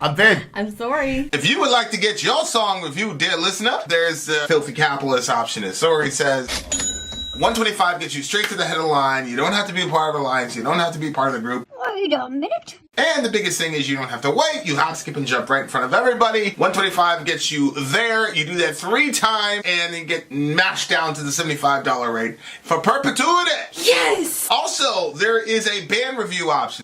I'm Vin. I'm Sori. If you would like to get your song reviewed, dear listener, there's the filthy capitalist option. As Sori says, 125 gets you straight to the head of the line. You don't have to be a part of the alliance. You don't have to be part of the group. Wait a minute. And the biggest thing is you don't have to wait. You hop, skip, and jump right in front of everybody. 125 gets you there. You do that 3 times, and then get mashed down to the $75 rate for perpetuity. Yes! Also, there is a band review option.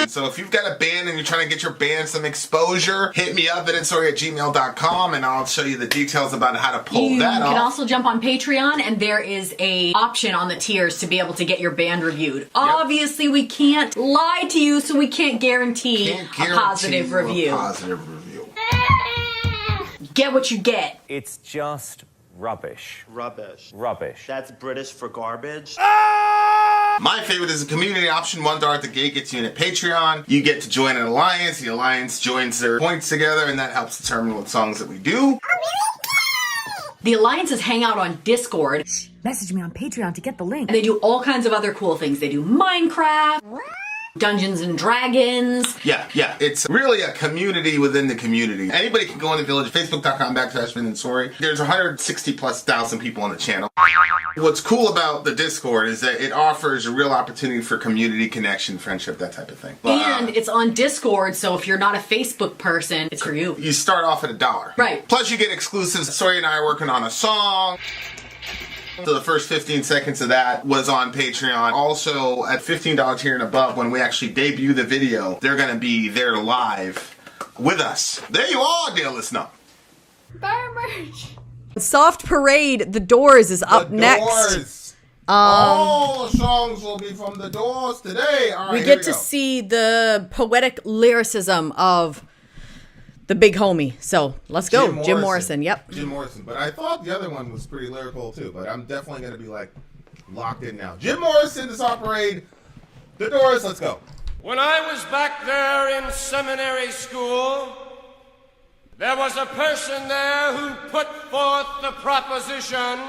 So if you've got a band and you're trying to get your band some exposure, hit me up at vinsori@gmail.com, and I'll show you the details about how to pull that off. You can also jump on Patreon, and there is a option on the tiers to be able to get your band reviewed. Obviously, we can't lie to you, so we can't guarantee a positive review. Get what you get. It's just rubbish. Rubbish. Rubbish. That's British for garbage. My favorite is the community option. $1 at the gate gets you in at Patreon. You get to join an alliance. The alliance joins their points together, and that helps determine what songs that we do. The alliances hang out on Discord. Message me on Patreon to get the link. And they do all kinds of other cool things. They do Minecraft, Dungeons and Dragons. Yeah. It's really a community within the community. Anybody can go on the Village, Facebook.com/Vin and Sori. There's 160,000+ people on the channel. What's cool about the Discord is that it offers a real opportunity for community connection, friendship, that type of thing. And it's on Discord, so if you're not a Facebook person, it's for you. You start off at $1. Right. Plus you get exclusives. Sori and I are working on a song. So the first 15 seconds of that was on Patreon. Also, at $15 tier and above, when we actually debut the video, they're going to be there live with us. There you are, dear listener. Buy merch. Soft Parade, The Doors is up next. Doors. All the songs will be from The Doors today. All right, We get to see the poetic lyricism of the big homie. So let's go. Jim Morrison. Yep. Jim Morrison. But I thought the other one was pretty lyrical too. But I'm definitely going to be like locked in now. Jim Morrison, The Soft Parade, The Doors. Let's go. When I was back there in seminary school, there was a person there who put forth the proposition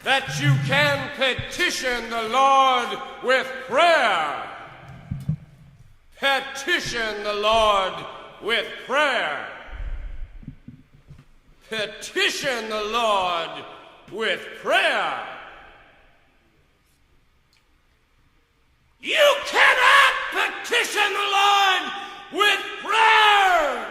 that you can petition the Lord with prayer. Petition the Lord with prayer. Petition the Lord with prayer. You cannot petition the Lord with prayer.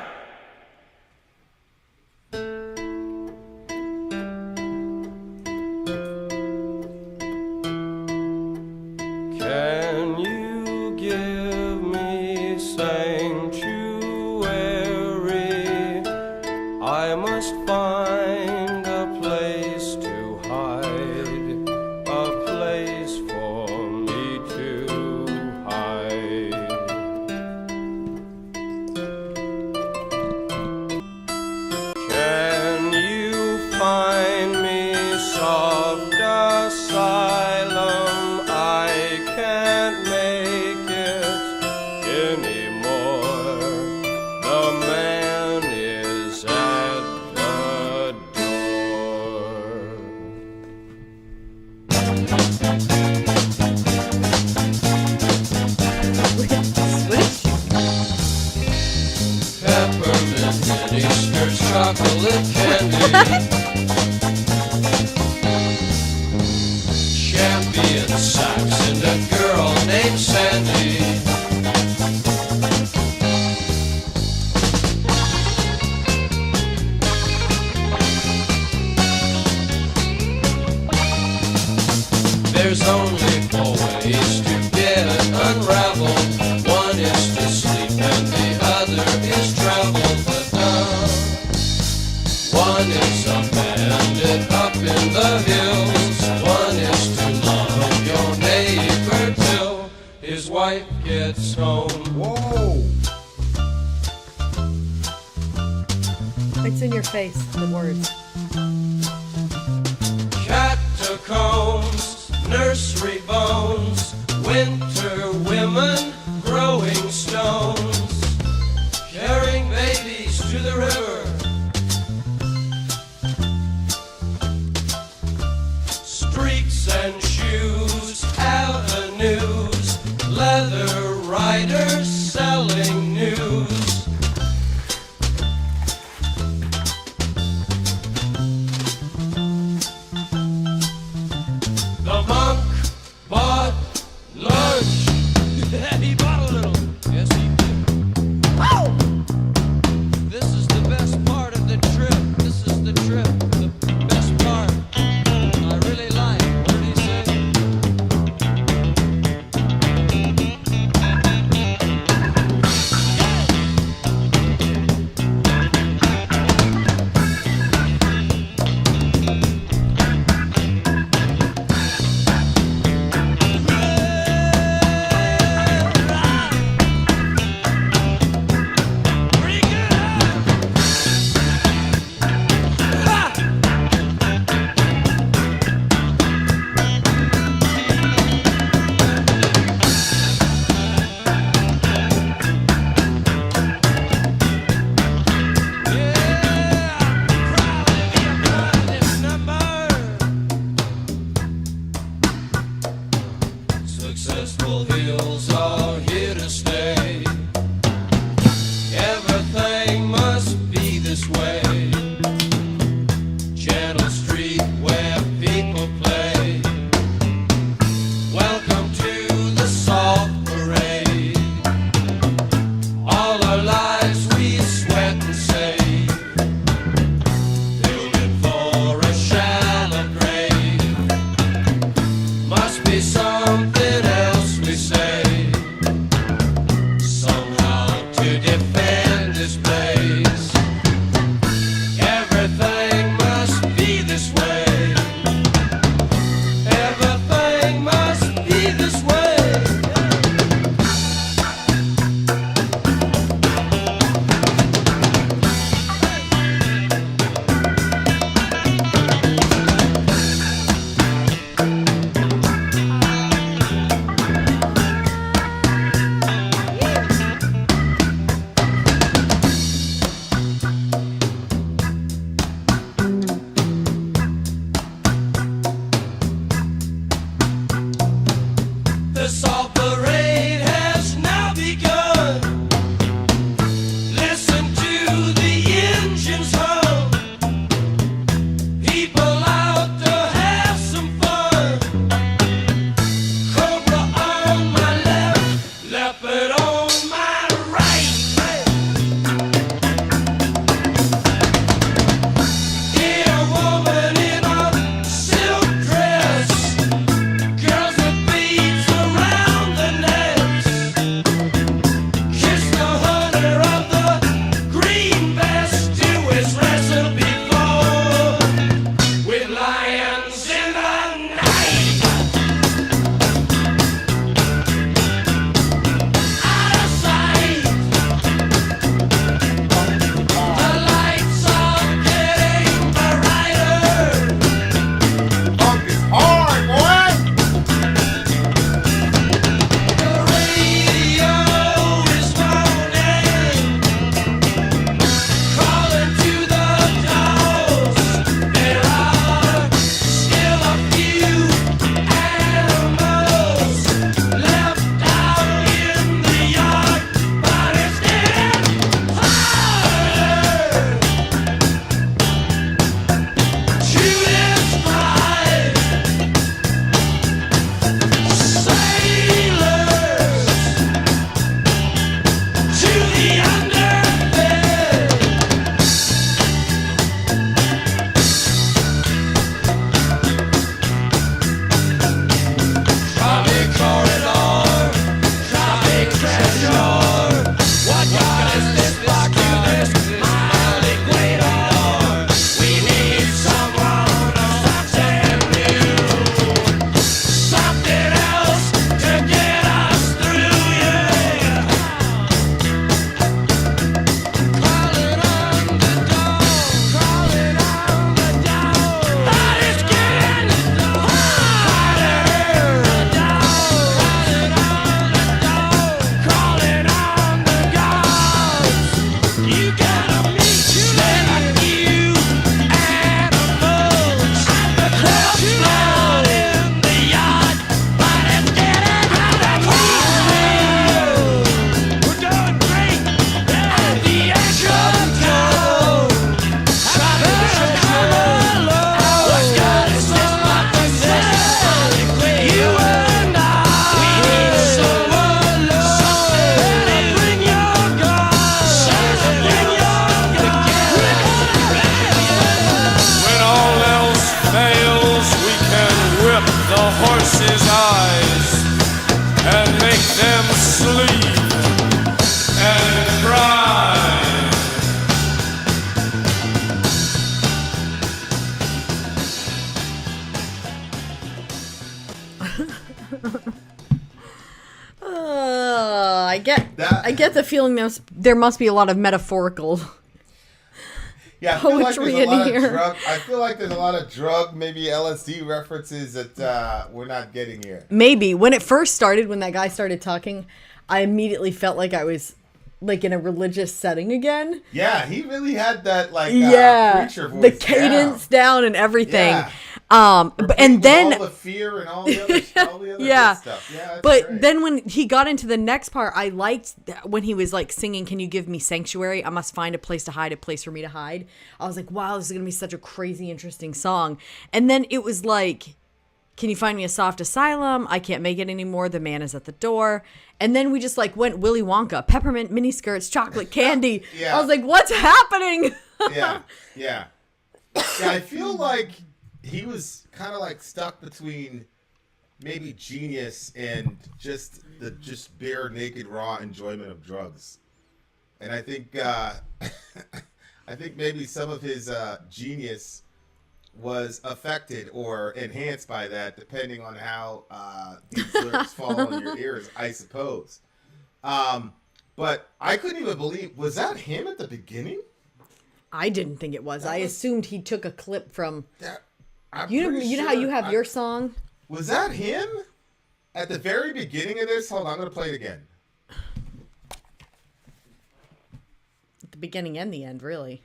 Can you give me sanctuary? I must find a place to hide, a place for me to hide. Can you find me soft asylum? I can't make it anymore. The man is at the door. Peppermint mini skirts, chocolate candy. Champion socks and a girl named Sandy. There's only 4 ways to get unraveled. One is to sleep and the other is travel. But one is a bandit up in the hills. One is to love your neighbor till his wife gets home. Whoa. It's in your face, the words. Catacombs, nursery bones, winter women, growing stones, carrying babies to the river. Streets and shoes, avenues, leather riders selling news. I get the feeling there must be a lot of metaphorical Yeah, I feel like poetry there's a lot in of here. drug. I feel like there's a lot of drug, maybe LSD references that we're not getting here. Maybe when it first started, when that guy started talking, I immediately felt like I was like in a religious setting again. Yeah, he really had that preacher voice. The cadence down and everything. Yeah. And then all the fear and all the other yeah. good stuff. Yeah, that's But great. then when he got into the next part, I liked when he was like singing, "Can you give me sanctuary? I must find a place to hide, a place for me to hide." I was like, wow, this is going to be such a crazy, interesting song. And then it was like, "Can you find me a soft asylum? I can't make it anymore. The man is at the door." And then we just like went Willy Wonka, peppermint miniskirts, chocolate candy. Yeah. I was like, what's happening? Yeah, I feel like he was kind of like stuck between maybe genius and just bare naked raw enjoyment of drugs. And I think I think maybe some of his genius was affected or enhanced by that, depending on how these lyrics fall on your ears, I suppose. But I couldn't even believe, was that him at the beginning? I didn't think it was. I assumed he took a clip from. I'm You pretty know how sure you have your song? Was that him at the very beginning of this? Hold on, I'm going to play it again. At the beginning and the end, really.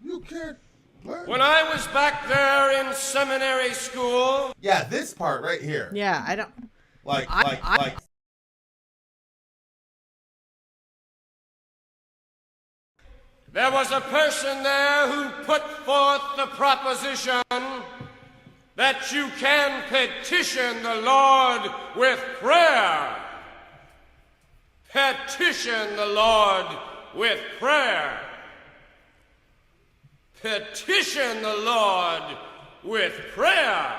You can't. What? When I was back there in seminary school, Yeah, this part right here. Yeah, I don't. Like. there was a person there who put forth the proposition that you can petition the Lord with prayer. Petition the Lord with prayer. Petition the Lord with prayer.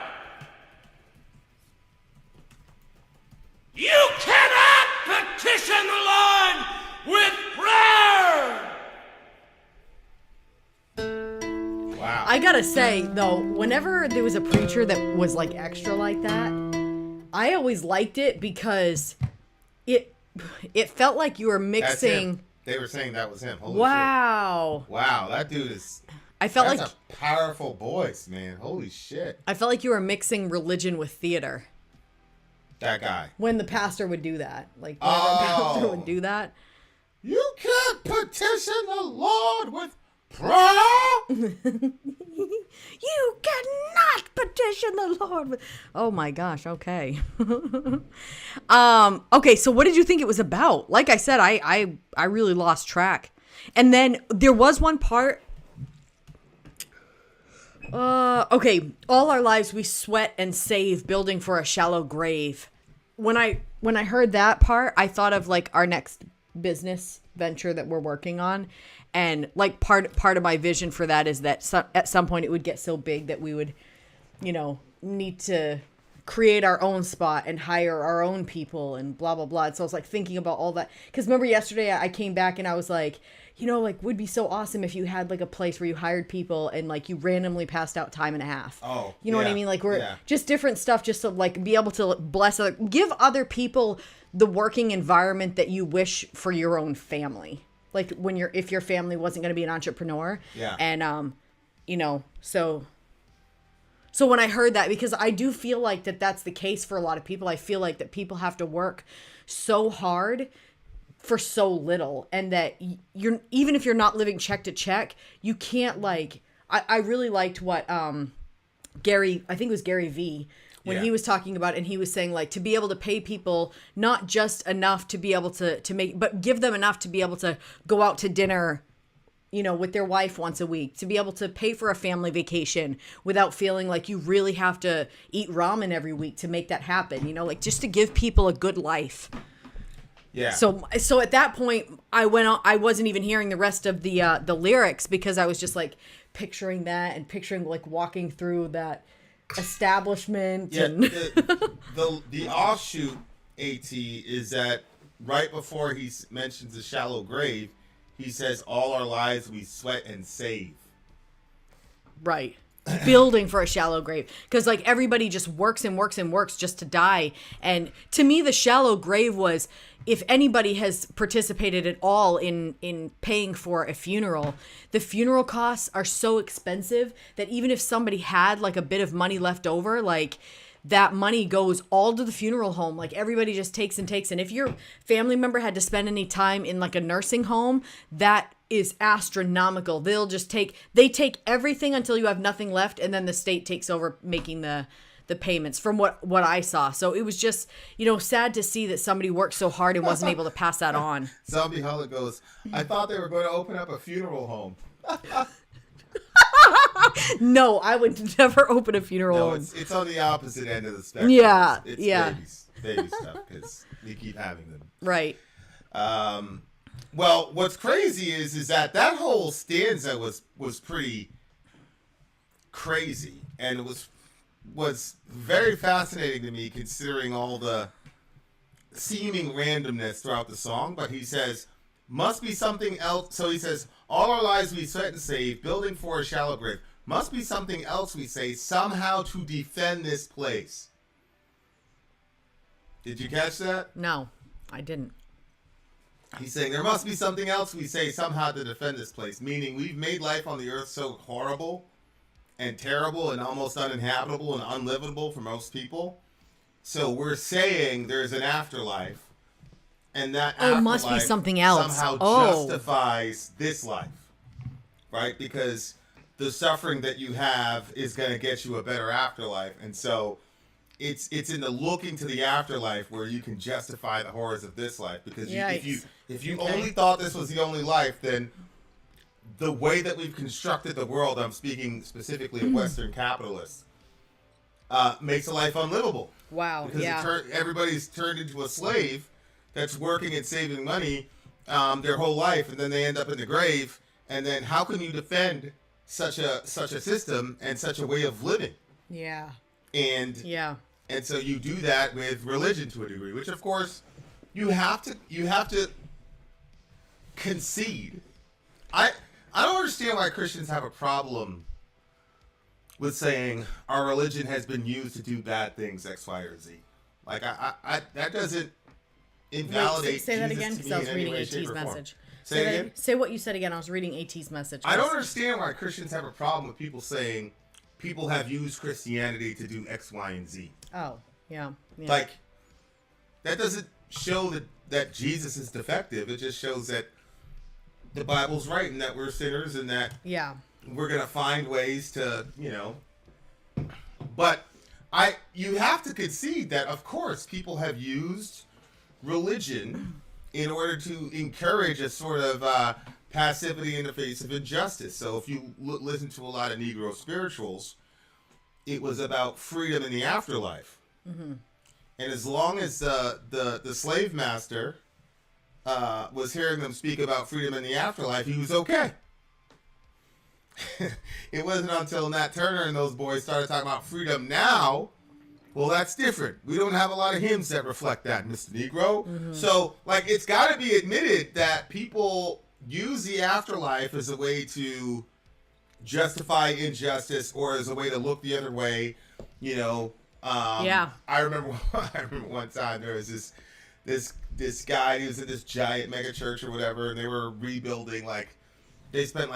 You cannot petition the Lord with prayer. Wow. I gotta say though, whenever there was a preacher that was like extra like that, I always liked it because it felt like you were That's mixing. him. They were saying that was him. Holy Wow. shit. Wow, that dude is. I felt That's like a powerful voice, man. Holy shit. I felt like you were mixing religion with theater That guy. when the pastor would do that. Like whenever a pastor would do that. You can't petition the Lord with prayer. You cannot petition the Lord with. Oh my gosh. Okay. Okay. So what did you think it was about? Like I said, I really lost track. And then there was one part. Okay. All our lives we sweat and save, building for a shallow grave. When I heard that part, I thought of like our next business venture that we're working on. And like part of my vision for that is that at some point it would get so big that we would, need to create our own spot and hire our own people and blah, blah, blah. And so I was like thinking about all that. Because remember yesterday I came back and I was like, would be so awesome if you had like a place where you hired people and like you randomly passed out time and a half. Oh, you know what I yeah, mean? Like we're yeah. just different stuff just to like be able to give other people the working environment that you wish for your own family. Like if your family wasn't going to be an entrepreneur. Yeah. And, so when I heard that, because I do feel like that's the case for a lot of people, I feel like that people have to work so hard for so little, and that even if you're not living check to check, you can't I really liked what, Gary, I think it was Gary V, when he was talking about it, and he was saying like to be able to pay people not just enough to be able to make, but give them enough to be able to go out to dinner, with their wife once a week, to be able to pay for a family vacation without feeling like you really have to eat ramen every week to make that happen, like just to give people a good life. Yeah. So at that point I wasn't even hearing the rest of the lyrics because I was just like picturing that and picturing like walking through that establishment. Yeah, And the offshoot AT is that right before he mentions the shallow grave, he says, all our lives we sweat and save. right. building for a shallow grave, because like everybody just works and works and works just to die. And to me, the shallow grave was, if anybody has participated at all in paying for a funeral, the funeral costs are so expensive that even if somebody had like a bit of money left over, like that money goes all to the funeral home. Like everybody just takes and takes. And if your family member had to spend any time in like a nursing home, that is astronomical. They take everything until you have nothing left, and then the state takes over making the payments, from what I saw. So it was just, sad to see that somebody worked so hard and wasn't able to pass that on. Zombie Hullet goes, I thought they were going to open up a funeral home. No, I would never open a funeral home. It's on the opposite end of the spectrum. Yeah, it's yeah. baby stuff, because we keep having them. Right. Well, what's crazy is that whole stanza was pretty crazy, and it was very fascinating to me, considering all the seeming randomness throughout the song. But he says, must be something else. So he says, all our lives we sweat and save, building for a shallow grave. Must be something else, we say, somehow to defend this place. Did you catch that? No, I didn't. He's saying there must be something else, we say, somehow to defend this place. Meaning we've made life on the earth so horrible and terrible and almost uninhabitable and unlivable for most people. So we're saying there's an afterlife, and that afterlife must be something else. Somehow justifies this life, right? Because the suffering that you have is going to get you a better afterlife, and so it's in the looking to the afterlife where you can justify the horrors of this life. Because if you only thought this was the only life, then the way that we've constructed the world, I'm speaking specifically of Western capitalists, makes a life unlivable. Wow. Because everybody's turned into a slave that's working and saving money their whole life, and then they end up in the grave. And then how can you defend such a system and such a way of living? Yeah. And so you do that with religion to a degree, which of course you have to concede. I don't understand why Christians have a problem with saying our religion has been used to do bad things, X, Y, or Z. Like I that doesn't invalidate. Say that Jesus again, to because me I was in any reading way, shape, AT's or form. message. Say it again. Say what you said again. I was reading AT's message. I don't understand why Christians have a problem with people saying people have used Christianity to do X, Y, and Z. Oh, yeah. Like, that doesn't show that Jesus is defective. It just shows that the Bible's right and that we're sinners and that we're going to find ways to, But you have to concede that, of course, people have used religion in order to encourage a sort of passivity in the face of injustice. So if you listen to a lot of Negro spirituals, it was about freedom in the afterlife. Mm-hmm. And as long as the slave master was hearing them speak about freedom in the afterlife, he was okay. It wasn't until Nat Turner and those boys started talking about freedom now. Well, that's different. We don't have a lot of hymns that reflect that, Mr. Negro. Mm-hmm. So, it's got to be admitted that people use the afterlife as a way to justify injustice or as a way to look the other way, I remember one time there was this guy, he was in this giant mega church or whatever, and they were rebuilding, they spent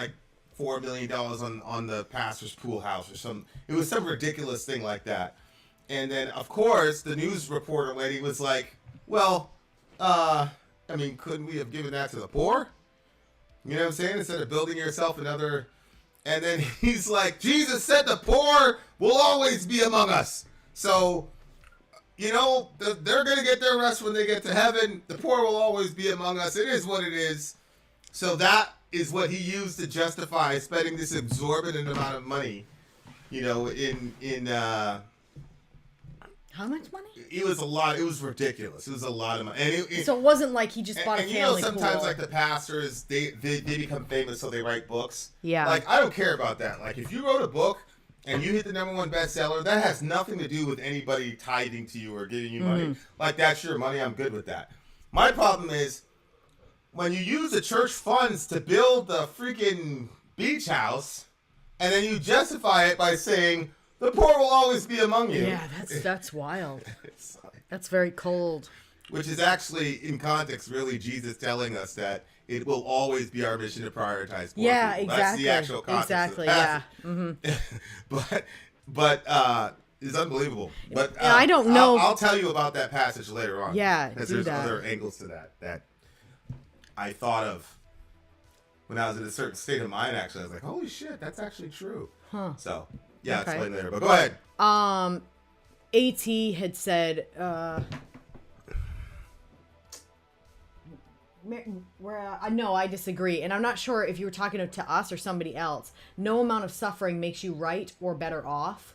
$4 million on the pastor's pool house or something. It was some ridiculous thing like that. And then, of course, the news reporter lady was like, well, couldn't we have given that to the poor? You know what I'm saying? Instead of building yourself another. And then he's like, Jesus said the poor will always be among us. So, they're going to get their rest when they get to heaven. The poor will always be among us. It is what it is. So that is what he used to justify spending this exorbitant amount of money, in how much money? It was a lot. It was ridiculous. It was a lot of money. And so it wasn't like he just bought a family pool. Sometimes the pastors, they become famous, so they write books. Yeah. I don't care about that. If you wrote a book and you hit the #1 bestseller, that has nothing to do with anybody tithing to you or giving you money. That's your money. I'm good with that. My problem is when you use the church funds to build the freaking beach house, and then you justify it by saying the poor will always be among you. Yeah, that's wild. That's very cold. Which is actually, in context, really Jesus telling us that it will always be our mission to prioritize poor Yeah, people. exactly. That's the actual context. Exactly, yeah. But it's unbelievable. But And I don't know. I'll tell you about that passage later on. Yeah, because do there's that. other angles to that I thought of when I was in a certain state of mind. Actually, I was like, "Holy shit, that's actually true." Huh. So yeah, Okay. explain later. But go ahead. AT had said, no, I disagree. And I'm not sure if you were talking to us or somebody else. No amount of suffering makes you right or better off.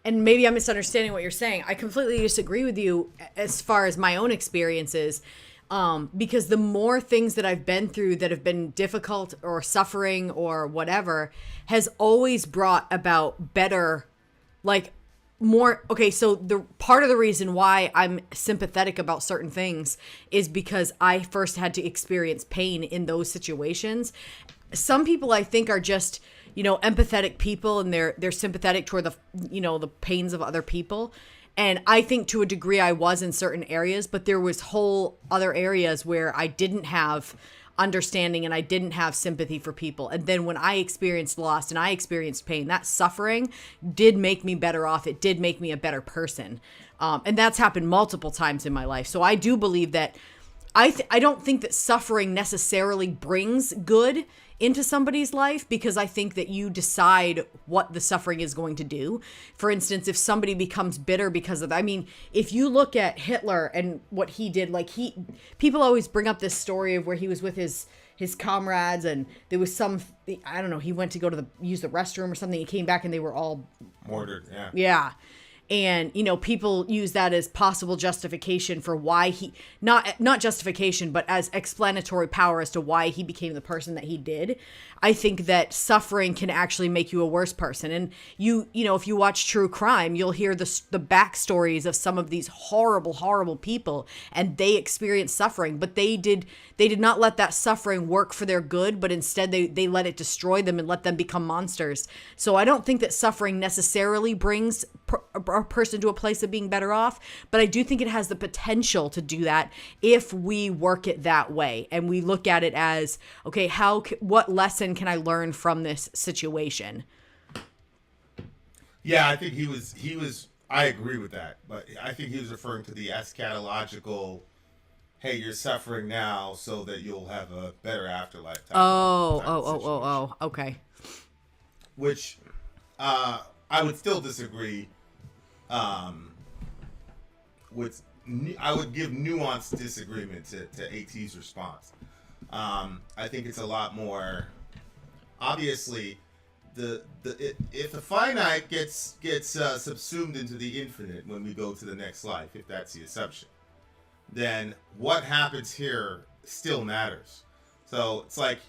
And maybe I'm misunderstanding what you're saying. I completely disagree with you as far as my own experiences. Because the more things that I've been through that have been difficult or suffering or whatever has always brought about better, like more. Okay, so the part of the reason why I'm sympathetic about certain things is because I first had to experience pain in those situations. Some people I think are just, empathetic people, and they're sympathetic toward the pains of other people. And I think to a degree I was in certain areas, but there was whole other areas where I didn't have understanding and I didn't have sympathy for people. And then when I experienced loss and I experienced pain, that suffering did make me better off. It did make me a better person. And that's happened multiple times in my life. So I do believe that I don't think that suffering necessarily brings good into somebody's life, because I think that you decide what the suffering is going to do. For instance, if somebody becomes bitter because of, if you look at Hitler and what he did, people always bring up this story of where he was with his comrades, and there was I don't know, he went to use the restroom or something. He came back and they were all Mortared. Yeah. Yeah. And, people use that as possible justification for why not justification, but as explanatory power as to why he became the person that he did. I think that suffering can actually make you a worse person. And if you watch true crime, you'll hear the backstories of some of these horrible, horrible people, and they experienced suffering, but they did not let that suffering work for their good, but instead they let it destroy them and let them become monsters. So I don't think that suffering necessarily brings a person to a place of being better off, but I do think it has the potential to do that if we work it that way and we look at it as, okay, what lesson can I learn from this situation? Yeah, I think he was. I agree with that, but I think he was referring to the eschatological. Hey, you're suffering now so that you'll have a better afterlife. Okay. Which, I would still disagree. I would give nuanced disagreement to AT's response. I think it's a lot more. Obviously, if the finite gets subsumed into the infinite when we go to the next life, if that's the assumption, then what happens here still matters. So it's like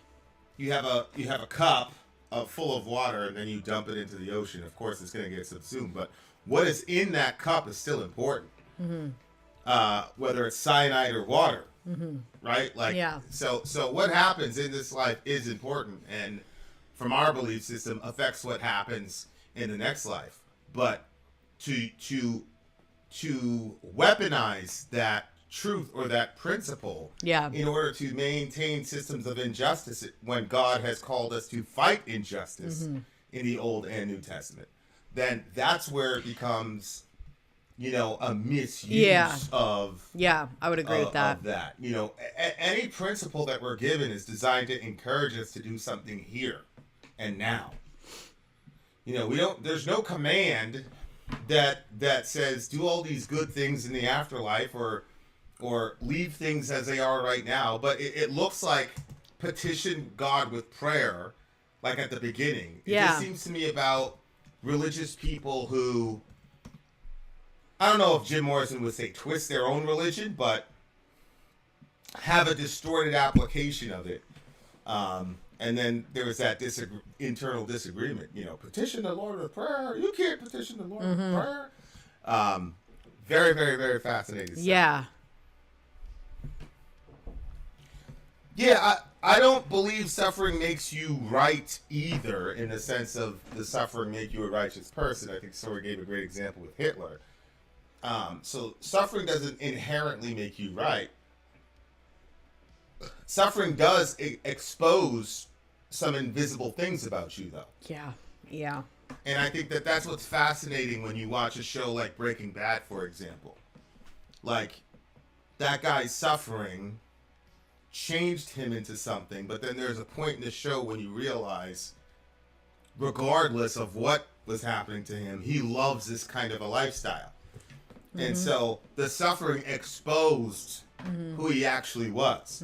you have a cup full of water, and then you dump it into the ocean. Of course, it's going to get subsumed, but what is in that cup is still important. Mm-hmm. Whether it's cyanide or water, mm-hmm. right? So what happens in this life is important, and from our belief system affects what happens in the next life. But to weaponize that truth or that principle in order to maintain systems of injustice when God has called us to fight injustice mm-hmm. in the Old and New Testament, then that's where it becomes, a misuse of. Yeah, I would agree with that. Of that. Any principle that we're given is designed to encourage us to do something here and now. There's no command that says do all these good things in the afterlife or leave things as they are right now, but it looks like petition God with prayer, like at the beginning. It just seems to me about religious people who, I don't know if Jim Morrison would say twist their own religion, but have a distorted application of it. And then there's that internal disagreement. Petition the Lord with prayer. You can't petition the Lord mm-hmm. with prayer. Very, very, very fascinating stuff. Yeah. Yeah, I don't believe suffering makes you right either, in the sense of the suffering make you a righteous person. I think Sori gave a great example with Hitler. So suffering doesn't inherently make you right. Suffering does expose some invisible things about you, though. Yeah, yeah. And I think that that's what's fascinating when you watch a show like Breaking Bad, for example. Like, that guy's suffering changed him into something, but then there's a point in the show when you realize, regardless of what was happening to him, he loves this kind of a lifestyle. Mm-hmm. And so the suffering exposed who he actually was.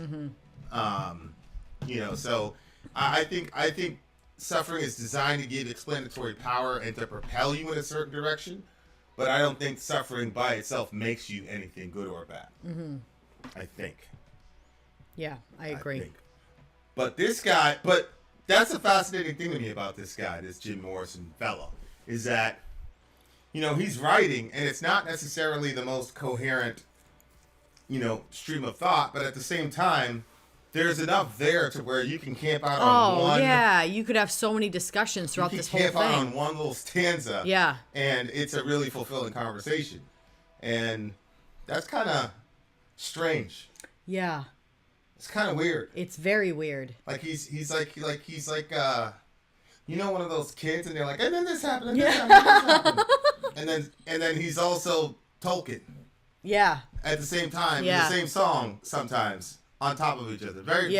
You know, so I think suffering is designed to give explanatory power and to propel you in a certain direction, but I don't think suffering by itself makes you anything good or bad. I think. Yeah, I agree. But this guy, but that's a fascinating thing to me about this guy, this Jim Morrison fellow, is that, you know, he's writing and it's not necessarily the most coherent, you know, stream of thought, but at the same time, there's enough there to where you can camp out on one. Oh, yeah. You could have so many discussions throughout this whole thing. You can camp out on one little stanza. Yeah. And it's a really fulfilling conversation. And that's kind of strange. Yeah. It's kind of weird. It's very weird. Like he's like you know, one of those kids, and they're like, and then this happened, and this happened, and then he's also Tolkien. Yeah. At the same time, in the same song sometimes on top of each other. Very.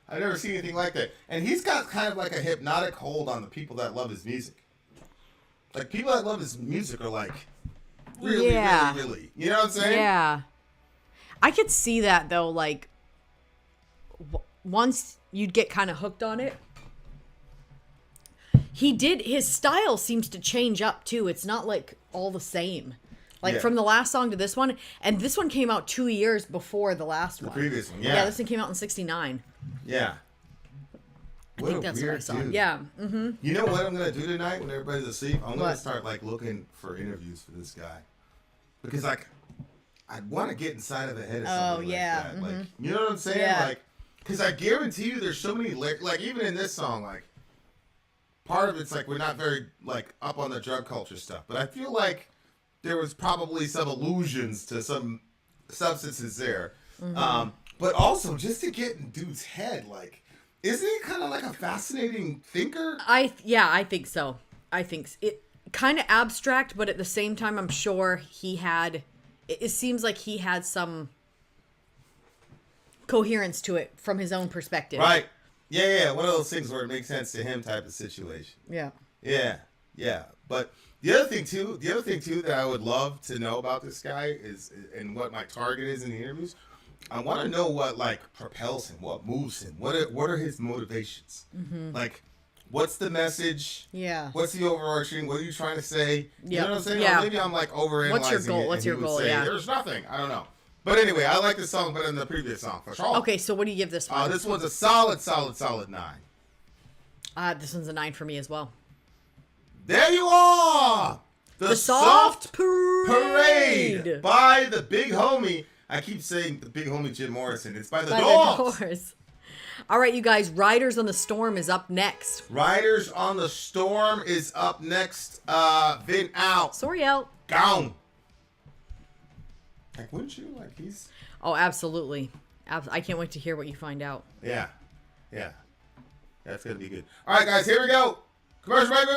I've never seen anything like that. And he's got kind of like a hypnotic hold on the people that love his music. Like, people that love his music are like really, really. You know what I'm saying? Yeah. I could see that though. Like, once you'd get kind of hooked on it. His style seems to change up too. It's not like all the same. Like from the last song to this one. And this one came out 2 years before the last one. The previous one, Yeah, this one came out in 1969. Yeah. I think that's what I saw. Dude. Yeah. Mm-hmm. You know what I'm going to do tonight when everybody's asleep? I'm going to start like looking for interviews for this guy. Because like, I want to get inside of the head of somebody like that. Mm-hmm. Like, you know what I'm saying? Yeah. Like, because I guarantee you there's so many, like even in this song, like, part of it's like we're not very like up on the drug culture stuff. But I feel like there was probably some allusions to some substances there. Mm-hmm. But also, just to get in dude's head, like, isn't he kind of like a fascinating thinker? I think so. I think it kind of abstract, but at the same time, I'm sure it seems like he had some coherence to it from his own perspective. Right. Yeah. One of those things where it makes sense to him type of situation. Yeah. Yeah. But the other thing too that I would love to know about this guy is, and what my target is in the interviews, I want to know what like propels him, what moves him, what are his motivations? Mm-hmm. Like, what's the message? Yeah. What's the overarching? What are you trying to say? You know what I'm saying? Yeah. Or maybe I'm like overanalyzing. What's your goal? What's your goal? Say, yeah. There's nothing. I don't know. But anyway, I like this song better than the previous song for sure. Okay, so what do you give this one? This one's a solid 9. This one's a 9 for me as well. There you are! The Soft Parade by the big homie. I keep saying the big homie Jim Morrison. It's by the Doors. All right, you guys. Riders on the Storm is up next. Riders on the Storm is up next. Vin out. Sori out. Gone. Like, wouldn't you? Like, he's... Oh, absolutely. I can't wait to hear what you find out. Yeah. That's going to be good. All right, guys, here we go. Commercial break.